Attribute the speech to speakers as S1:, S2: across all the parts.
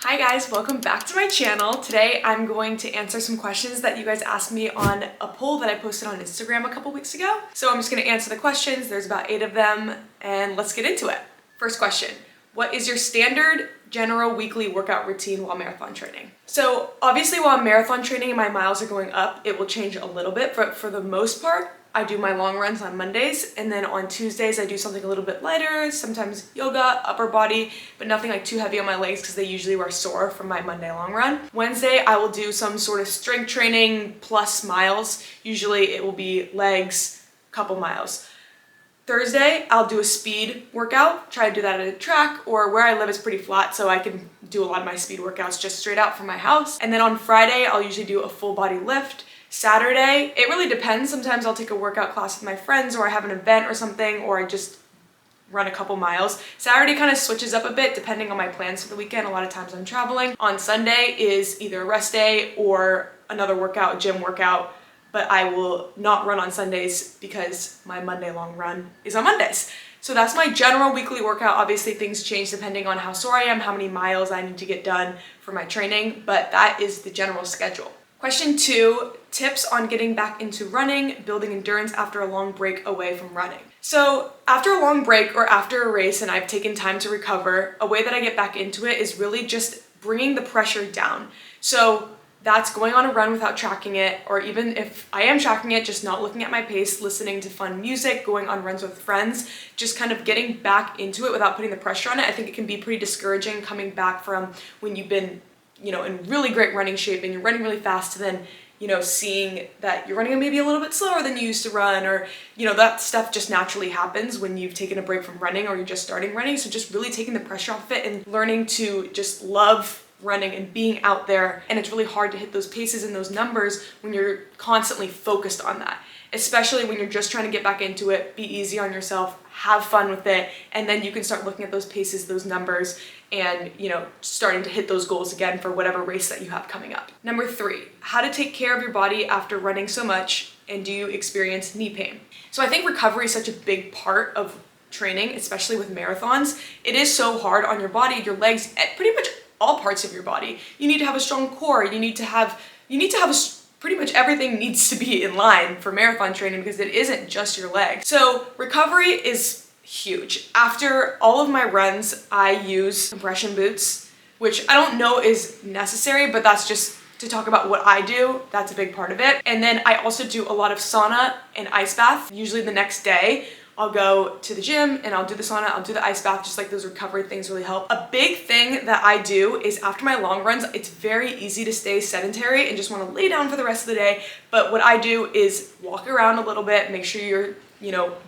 S1: Hi guys, welcome back to my channel. Today I'm going to answer some questions that you guys asked me on a poll that I posted on Instagram a couple weeks ago. So I'm just going to answer the questions. There's about 8 of them and let's get into it. First question, what is your standard general weekly workout routine while marathon training? So obviously while I'm marathon training and my miles are going up, it will change a little bit, but for the most part, I do my long runs on Mondays, and then on Tuesdays I do something a little bit lighter, sometimes yoga, upper body, but nothing like too heavy on my legs because they usually were sore from my Monday long run. Wednesday I will do some sort of strength training plus miles. Usually it will be legs, couple miles. Thursday I'll do a speed workout, try to do that at a track, or where I live is pretty flat so I can do a lot of my speed workouts just straight out from my house. And then on Friday I'll usually do a full body lift. Saturday, it really depends. Sometimes I'll take a workout class with my friends, or I have an event or something, or I just run a couple miles. Saturday kind of switches up a bit depending on my plans for the weekend. A lot of times I'm traveling. On Sunday is either a rest day or another workout, a gym workout, but I will not run on Sundays because my Monday long run is on Mondays. So that's my general weekly workout. Obviously things change depending on how sore I am, how many miles I need to get done for my training, but that is the general schedule. Question 2, tips on getting back into running, building endurance after a long break away from running. So after a long break or after a race and I've taken time to recover, a way that I get back into it is really just bringing the pressure down. So that's going on a run without tracking it, or even if I am tracking it, just not looking at my pace, listening to fun music, going on runs with friends, just kind of getting back into it without putting the pressure on it. I think it can be pretty discouraging coming back from when you've been in really great running shape and you're running really fast to then, seeing that you're running maybe a little bit slower than you used to run, or, that stuff just naturally happens when you've taken a break from running or you're just starting running. So just really taking the pressure off it and learning to just love running and being out there. And it's really hard to hit those paces and those numbers when you're constantly focused on that, especially when you're just trying to get back into it. Be easy on yourself, have fun with it, and then you can start looking at those paces, those numbers, and starting to hit those goals again for whatever race that you have coming up. Number 3, how to take care of your body after running so much, and do you experience knee pain? So I think recovery is such a big part of training, especially with marathons. It is so hard on your body, your legs, pretty much all parts of your body. You need to have a strong core. You need to have pretty much everything needs to be in line for marathon training because it isn't just your legs. So recovery is huge. After all of my runs, I use compression boots, which I don't know is necessary, but that's just to talk about what I do. That's a big part of it. And then I also do a lot of sauna and ice bath. Usually the next day, I'll go to the gym and I'll do the sauna, I'll do the ice bath, just like those recovery things really help. A big thing that I do is after my long runs, it's very easy to stay sedentary and just want to lay down for the rest of the day. But what I do is walk around a little bit, make sure you're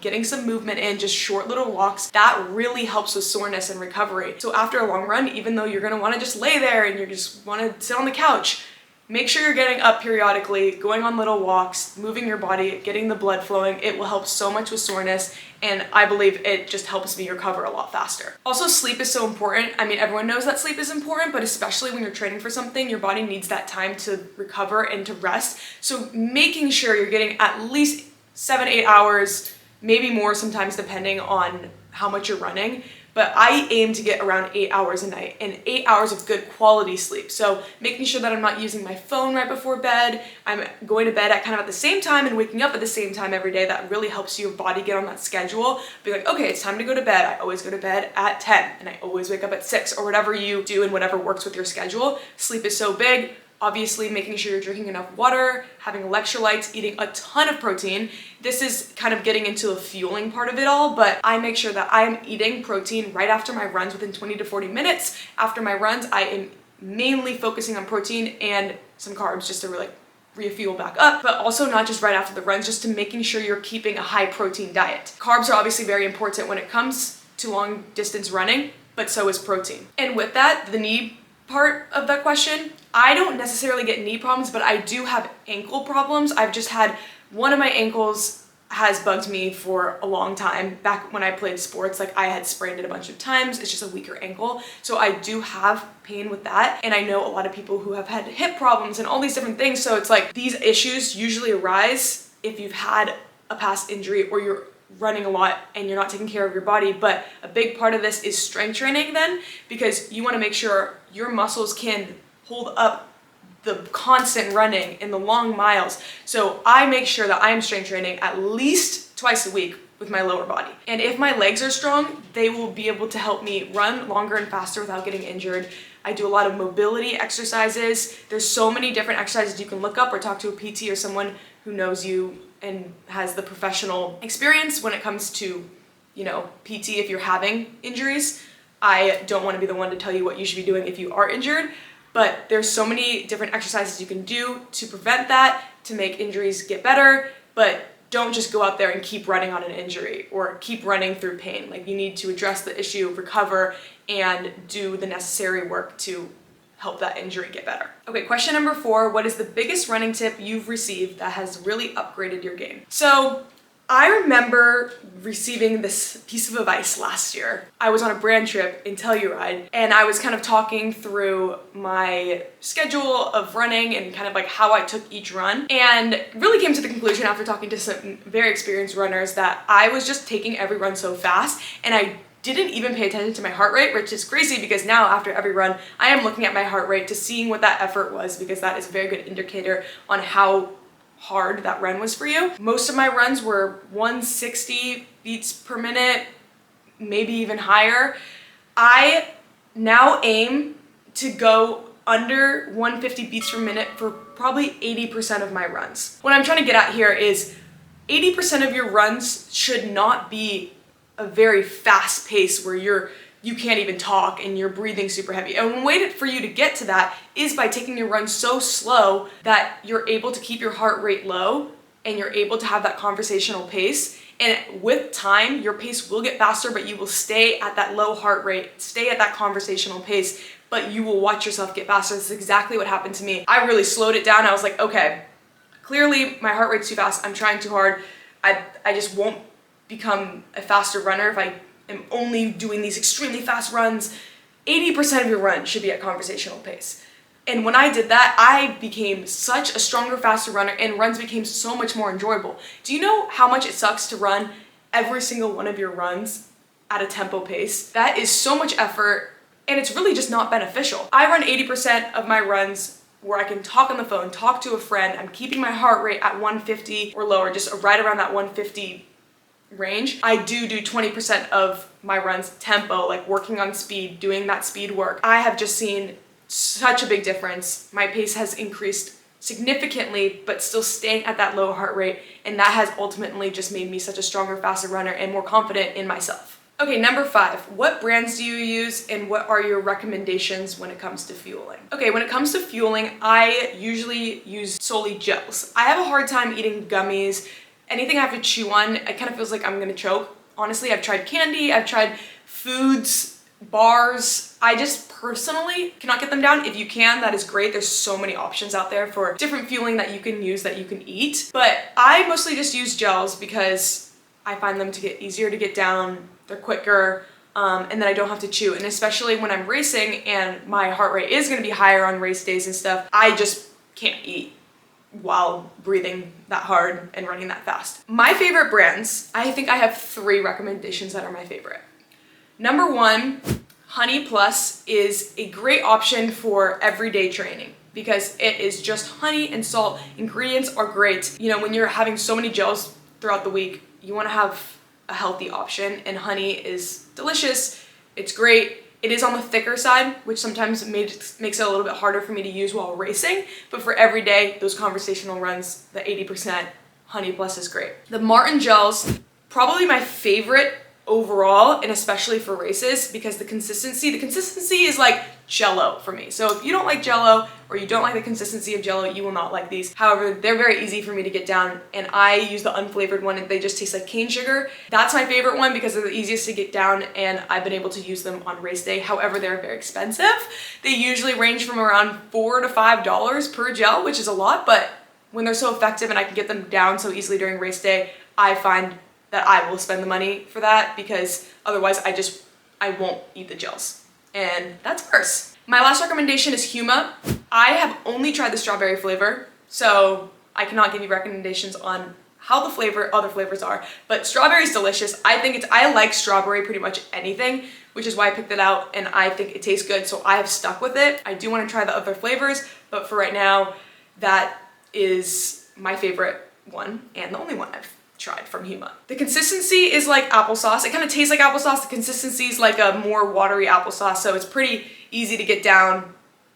S1: getting some movement in, just short little walks. That really helps with soreness and recovery. So after a long run, even though you're gonna wanna just lay there and you just wanna sit on the couch, make sure you're getting up periodically, going on little walks, moving your body, getting the blood flowing. It will help so much with soreness, and I believe it just helps me recover a lot faster. Also, sleep is so important. I mean, everyone knows that sleep is important, but especially when you're training for something, your body needs that time to recover and to rest. So making sure you're getting at least 7-8 hours, maybe more sometimes depending on how much you're running. But I aim to get around 8 hours a night and 8 hours of good quality sleep. So making sure that I'm not using my phone right before bed, I'm going to bed at kind of at the same time and waking up at the same time every day. That really helps your body get on that schedule. Be like, okay, it's time to go to bed. I always go to bed at 10 and I always wake up at 6, or whatever you do and whatever works with your schedule. Sleep is so big. Obviously, making sure you're drinking enough water, having electrolytes, eating a ton of protein. This is kind of getting into the fueling part of it all, but I make sure that I'm eating protein right after my runs within 20 to 40 minutes. After my runs, I am mainly focusing on protein and some carbs just to really refuel back up, but also not just right after the runs, just to making sure you're keeping a high protein diet. Carbs are obviously very important when it comes to long distance running, but so is protein. And with that, the knee part of that question, I don't necessarily get knee problems, but I do have ankle problems. I've just had one of my ankles has bugged me for a long time. Back when I played sports, like I had sprained it a bunch of times. It's just a weaker ankle. So I do have pain with that. And I know a lot of people who have had hip problems and all these different things. So it's like these issues usually arise if you've had a past injury or you're running a lot and you're not taking care of your body. But a big part of this is strength training then, because you want to make sure your muscles can hold up the constant running and the long miles. So I make sure that I am strength training at least twice a week with my lower body. And if my legs are strong, they will be able to help me run longer and faster without getting injured. I do a lot of mobility exercises. There's so many different exercises you can look up or talk to a PT or someone who knows you and has the professional experience when it comes to, PT if you're having injuries. I don't want to be the one to tell you what you should be doing if you are injured, but there's so many different exercises you can do to prevent that, to make injuries get better, but don't just go out there and keep running on an injury or keep running through pain. Like, you need to address the issue, recover, and do the necessary work to help that injury get better. Okay, question number 4, what is the biggest running tip you've received that has really upgraded your game? So I remember receiving this piece of advice last year. I was on a brand trip in Telluride, and I was kind of talking through my schedule of running and kind of like how I took each run, and really came to the conclusion after talking to some very experienced runners that I was just taking every run so fast, and I didn't even pay attention to my heart rate, which is crazy because now after every run, I am looking at my heart rate to seeing what that effort was, because that is a very good indicator on how hard that run was for you. Most of my runs were 160 beats per minute, maybe even higher. I now aim to go under 150 beats per minute for probably 80% of my runs. What I'm trying to get at here is 80% of your runs should not be a very fast pace where you can't even talk and you're breathing super heavy. And one way for you to get to that is by taking your run so slow that you're able to keep your heart rate low and you're able to have that conversational pace. And with time, your pace will get faster, but you will stay at that low heart rate, stay at that conversational pace, but you will watch yourself get faster. This is exactly what happened to me. I really slowed it down. I was like, okay, clearly my heart rate's too fast. I'm trying too hard. I just won't become a faster runner if I am only doing these extremely fast runs. 80% of your run should be at conversational pace. And when I did that, I became such a stronger, faster runner, and runs became so much more enjoyable. Do you know how much it sucks to run every single one of your runs at a tempo pace? That is so much effort, and it's really just not beneficial. I run 80% of my runs where I can talk on the phone, talk to a friend. I'm keeping my heart rate at 150 or lower, just right around that 150 range. I do 20% of my runs tempo, like working on speed, doing that speed work. I have just seen such a big difference. My pace has increased significantly, but still staying at that low heart rate, and that has ultimately just made me such a stronger, faster runner and more confident in myself. Okay, number 5, what brands do you use and what are your recommendations when it comes to fueling? Okay, when it comes to fueling, I usually use solely gels. I have a hard time eating gummies. Anything I have to chew on, it kind of feels like I'm gonna choke. Honestly, I've tried candy, I've tried foods, bars. I just personally cannot get them down. If you can, that is great. There's so many options out there for different fueling that you can use, that you can eat. But I mostly just use gels because I find them to get easier to get down, they're quicker, and then I don't have to chew. And especially when I'm racing and my heart rate is gonna be higher on race days and stuff, I just can't eat while breathing that hard and running that fast. My favorite brands, I think I have 3 recommendations that are my favorite. Number 1, Honey Plus is a great option for everyday training because it is just honey and salt. Ingredients are great. You know, when you're having so many gels throughout the week, you want to have a healthy option, and honey is delicious. It's great. It is on the thicker side, which sometimes makes it a little bit harder for me to use while racing, but for every day, those conversational runs, the 80%, Honey Plus is great. The Martin gels, probably my favorite overall, and especially for races, because the consistency is like Jell-O for me. So if you don't like Jell-O or you don't like the consistency of Jell-O, you will not like these. However, they're very easy for me to get down, and I use the unflavored one and they just taste like cane sugar. That's my favorite one because they're the easiest to get down, and I've been able to use them on race day. However, they're very expensive. They usually range from around $4 to $5 per gel, which is a lot, but when they're so effective and I can get them down so easily during race day, I find that I will spend the money for that, because otherwise I won't eat the gels, and that's worse. My last recommendation is Huma. I have only tried the strawberry flavor, so I cannot give you recommendations on how the other flavors are, but strawberry is delicious. I like strawberry pretty much anything, which is why I picked it out, and I think it tastes good, so I have stuck with it. I do want to try the other flavors, but for right now, that is my favorite one and the only one I've tried from Huma. The consistency is like applesauce. It kind of tastes like applesauce. The consistency is like a more watery applesauce, so it's pretty easy to get down,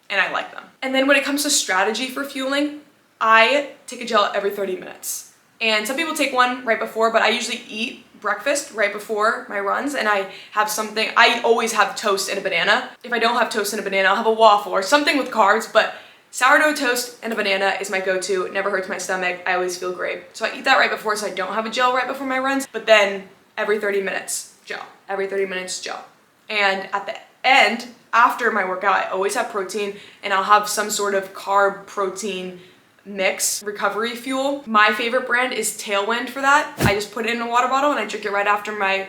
S1: and I like them. And then when it comes to strategy for fueling, I take a gel every 30 minutes. And some people take one right before, but I usually eat breakfast right before my runs, and I always have toast and a banana. If I don't have toast and a banana, I'll have a waffle or something with carbs, but sourdough toast and a banana is my go-to. It never hurts my stomach. I always feel great. So I eat that right before, so I don't have a gel right before my runs, but then every 30 minutes, gel. Every 30 minutes, gel. And at the end, after my workout, I always have protein, and I'll have some sort of carb protein mix recovery fuel. My favorite brand is Tailwind for that. I just put it in a water bottle and I drink it right after my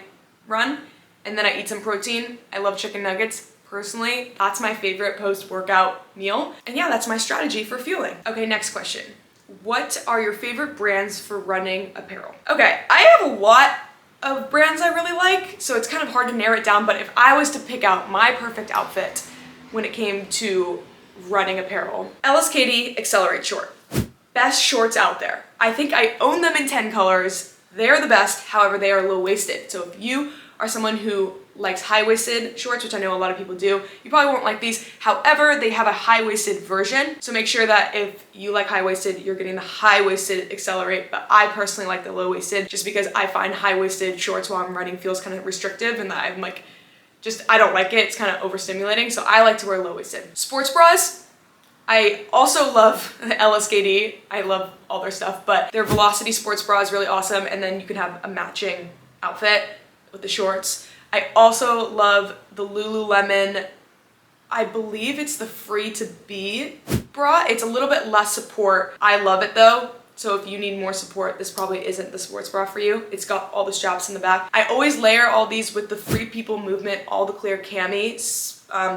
S1: run, and then I eat some protein. I love chicken nuggets. Personally, that's my favorite post-workout meal. And yeah, that's my strategy for fueling. Okay, next question. What are your favorite brands for running apparel? Okay, I have a lot of brands I really like, so it's kind of hard to narrow it down, but if I was to pick out my perfect outfit when it came to running apparel, LSKD Accelerate Short. Best shorts out there. I think I own them in 10 colors. They're the best, however, they are low-waisted. So if you are someone who likes high-waisted shorts, which I know a lot of people do, you probably won't like these. However, they have a high-waisted version. So make sure that if you like high-waisted, you're getting the high-waisted Accelerate, but I personally like the low-waisted just because I find high-waisted shorts while I'm running feels kind of restrictive, and that I'm like, I don't like it. It's kind of overstimulating, so I like to wear low-waisted. Sports bras, I also love LSKD. I love all their stuff, but their Velocity sports bra is really awesome, and then you can have a matching outfit with the shorts. I also love the Lululemon, I believe it's the Free to Be bra. It's a little bit less support. I love it though. So if you need more support, this probably isn't the sports bra for you. It's got all the straps in the back. I always layer all these with the Free People Movement All the Clear cami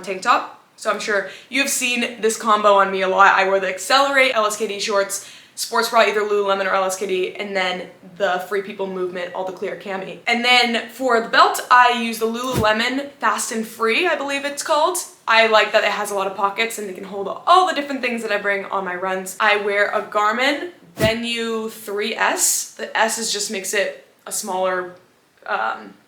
S1: tank top. So I'm sure you've seen this combo on me a lot. I wear the Accelerate LSKD shorts, sports bra, either Lululemon or LSKD, and then the Free People Movement All the Clear cami. And then for the belt, I use the Lululemon Fast and Free, I believe it's called. I like that it has a lot of pockets and it can hold all the different things that I bring on my runs. I wear a Garmin Venue 3S. The S just makes it a smaller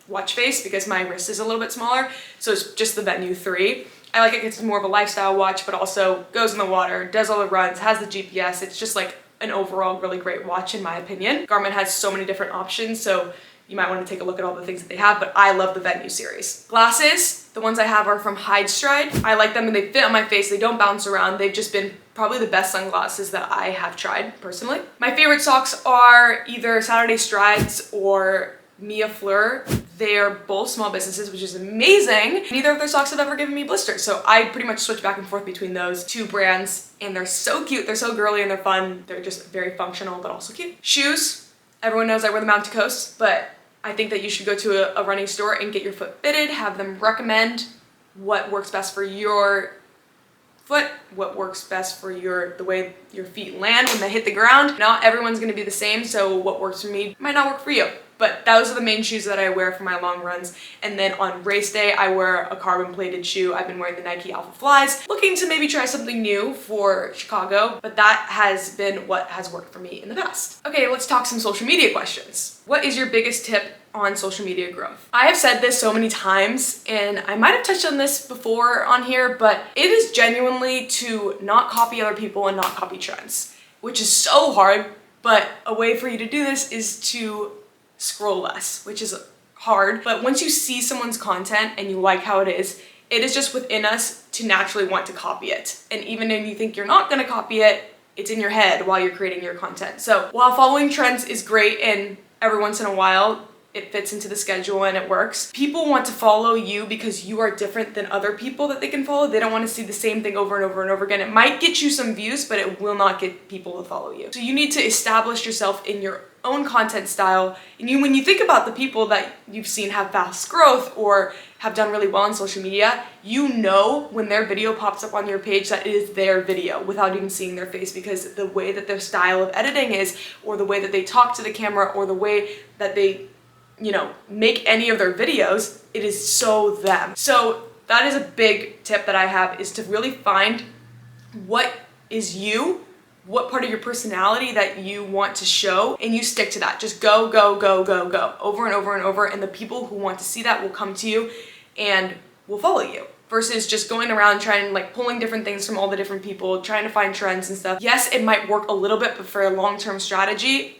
S1: watch face because my wrist is a little bit smaller. So it's just the Venue 3. I like it because it's more of a lifestyle watch, but also goes in the water, does all the runs, has the GPS. It's just like an overall really great watch in my opinion. Garmin has so many different options, so you might want to take a look at all the things that they have, but I love the Venue series. Glasses, the ones I have are from Hide Stride. I like them and they fit on my face. They don't bounce around. They've just been probably the best sunglasses that I have tried personally. My favorite socks are either Saturday Strides or Mia Fleur. They're both small businesses, which is amazing. Neither of their socks have ever given me blisters, so I pretty much switch back and forth between those two brands, and they're so cute. They're so girly and they're fun. They're just very functional, but also cute. Shoes, everyone knows I wear the Mountain Coast, but I think that you should go to a running store and get your foot fitted, have them recommend what works best for your foot, what works best for the way your feet land when they hit the ground. Not everyone's gonna be the same, so what works for me might not work for you. But those are the main shoes that I wear for my long runs. And then on race day, I wear a carbon plated shoe. I've been wearing the Nike Alpha Flies, looking to maybe try something new for Chicago, but that has been what has worked for me in the past. Okay, let's talk some social media questions. What is your biggest tip on social media growth? I have said this so many times, and I might have touched on this before on here, but it is genuinely to not copy other people and not copy trends, which is so hard, but a way for you to do this is to scroll less, which is hard. But once you see someone's content and you like how it is just within us to naturally want to copy it. And even if you think you're not gonna copy it, it's in your head while you're creating your content. So while following trends is great and every once in a while it fits into the schedule and it works, people want to follow you because you are different than other people that they can follow. They don't want to see the same thing over and over and over again. It might get you some views, but it will not get people to follow you. So you need to establish yourself in your own content style. And when you think about the people that you've seen have fast growth or have done really well on social media, you know when their video pops up on your page that it is their video without even seeing their face, because the way that their style of editing is, or the way that they talk to the camera, or the way that they, make any of their videos, it is so them. So that is a big tip that I have, is to really find what is you, what part of your personality that you want to show, and you stick to that. Just go, go, go, go, go, over and over and over, and the people who want to see that will come to you and will follow you, versus just going around trying, pulling different things from all the different people, trying to find trends and stuff. Yes, it might work a little bit, but for a long-term strategy,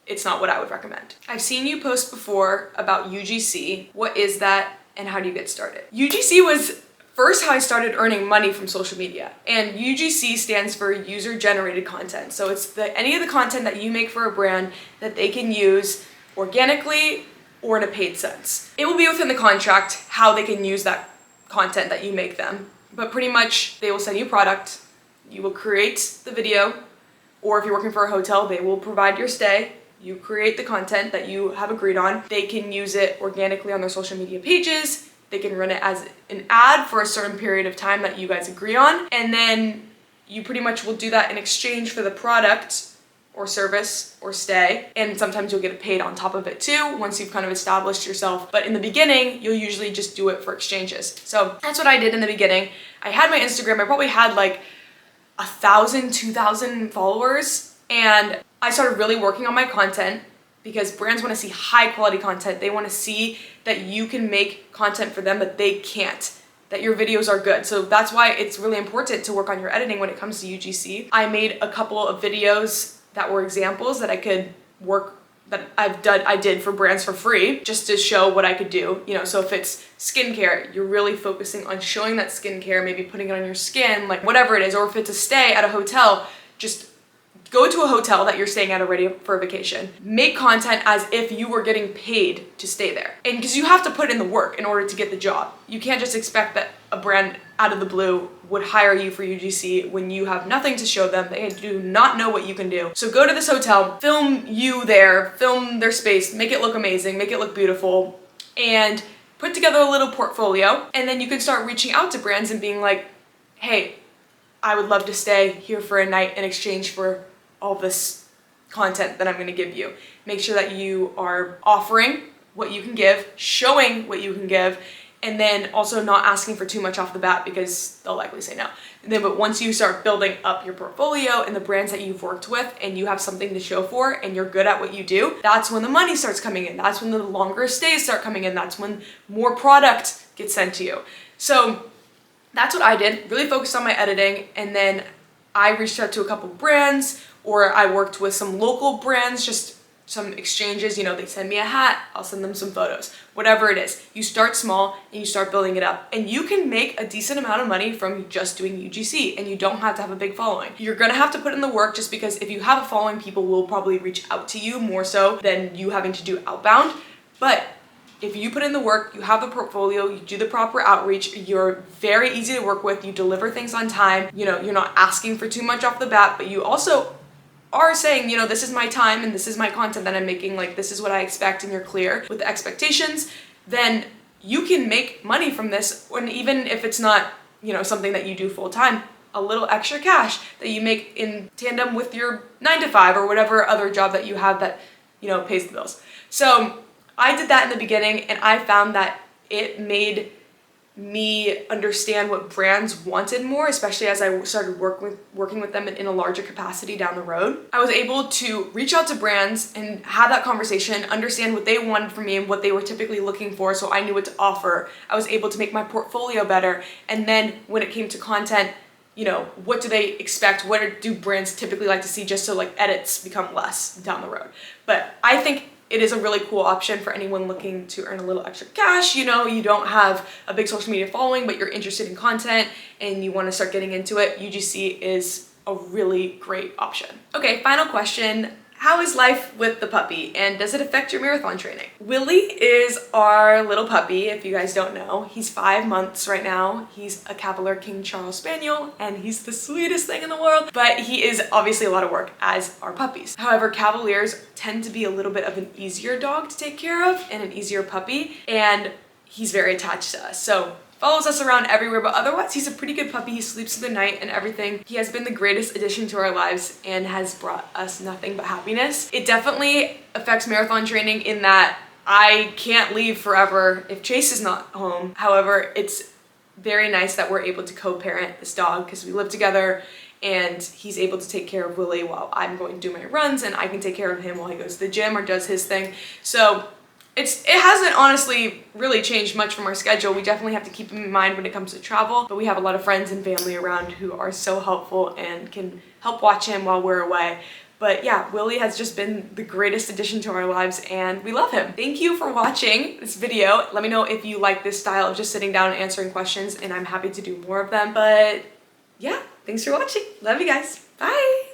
S1: it's not what I would recommend. I've seen you post before about UGC. What is that, and how do you get started? UGC was first how I started earning money from social media, and UGC stands for user generated content. So it's any of the content that you make for a brand that they can use organically or in a paid sense. It will be within the contract how they can use that content that you make them, but pretty much they will send you product, you will create the video, or if you're working for a hotel, they will provide your stay. You create the content that you have agreed on. They can use it organically on their social media pages. They can run it as an ad for a certain period of time that you guys agree on. And then you pretty much will do that in exchange for the product or service or stay. And sometimes you'll get paid on top of it too, once you've kind of established yourself. But in the beginning, you'll usually just do it for exchanges. So that's what I did in the beginning. I had my Instagram, I probably had 1,000, 2,000 followers. And I started really working on my content, because brands want to see high quality content. They want to see that you can make content for them that they can't, that your videos are good. So that's why it's really important to work on your editing when it comes to UGC. I made a couple of videos that were examples that I could work, that I did for brands for free, just to show what I could do. So if it's skincare, you're really focusing on showing that skincare, maybe putting it on your skin, whatever it is. Or if it's a stay at a hotel, just go to a hotel that you're staying at already for a vacation. Make content as if you were getting paid to stay there. And because you have to put in the work in order to get the job. You can't just expect that a brand out of the blue would hire you for UGC when you have nothing to show them. They do not know what you can do. So go to this hotel, film you there, film their space, make it look amazing, make it look beautiful, and put together a little portfolio. And then you can start reaching out to brands and being like, hey, I would love to stay here for a night in exchange for all this content that I'm going to give you. Make sure that you are offering what you can give, showing what you can give, and then also not asking for too much off the bat, because they'll likely say no. But once you start building up your portfolio and the brands that you've worked with, and you have something to show for, and you're good at what you do, that's when the money starts coming in. That's when the longer stays start coming in. That's when more product gets sent to you. So that's what I did, really focused on my editing, and then I reached out to a couple brands, or I worked with some local brands, just some exchanges. They send me a hat, I'll send them some photos, whatever it is. You start small and you start building it up, and you can make a decent amount of money from just doing UGC, and you don't have to have a big following. You're gonna have to put in the work, just because if you have a following, people will probably reach out to you more so than you having to do outbound. But if you put in the work, you have the portfolio, you do the proper outreach, you're very easy to work with, you deliver things on time, you're not asking for too much off the bat, but you also are saying, this is my time and this is my content that I'm making, this is what I expect, and you're clear with the expectations, then you can make money from this. And even if it's not, something that you do full time, a little extra cash that you make in tandem with your 9 to 5 or whatever other job that you have that, pays the bills. So I did that in the beginning, and I found that it made me understand what brands wanted more, especially as I started working with them in a larger capacity down the road. I was able to reach out to brands and have that conversation, understand what they wanted from me and what they were typically looking for, so I knew what to offer. I was able to make my portfolio better, and then when it came to content, what do they expect? What do brands typically like to see, just so edits become less down the road. But I think it is a really cool option for anyone looking to earn a little extra cash. You don't have a big social media following, but you're interested in content and you want to start getting into it. UGC is a really great option. Okay, final question. How is life with the puppy, and does it affect your marathon training? Willie is our little puppy, if you guys don't know. He's 5 months right now. He's a Cavalier King Charles Spaniel, and he's the sweetest thing in the world, but he is obviously a lot of work, as are puppies. However, Cavaliers tend to be a little bit of an easier dog to take care of and an easier puppy, and he's very attached to us. So follows us around everywhere, but otherwise he's a pretty good puppy. He sleeps through the night and everything. He has been the greatest addition to our lives and has brought us nothing but happiness. It definitely affects marathon training in that I can't leave forever if Chase is not home. However, it's very nice that we're able to co-parent this dog because we live together and he's able to take care of Willie while I'm going to do my runs, and I can take care of him while he goes to the gym or does his thing. So it hasn't honestly really changed much from our schedule. We definitely have to keep him in mind when it comes to travel, but we have a lot of friends and family around who are so helpful and can help watch him while we're away. But yeah, Willie has just been the greatest addition to our lives and we love him. Thank you for watching this video. Let me know if you like this style of just sitting down and answering questions, and I'm happy to do more of them. But yeah, thanks for watching. Love you guys. Bye.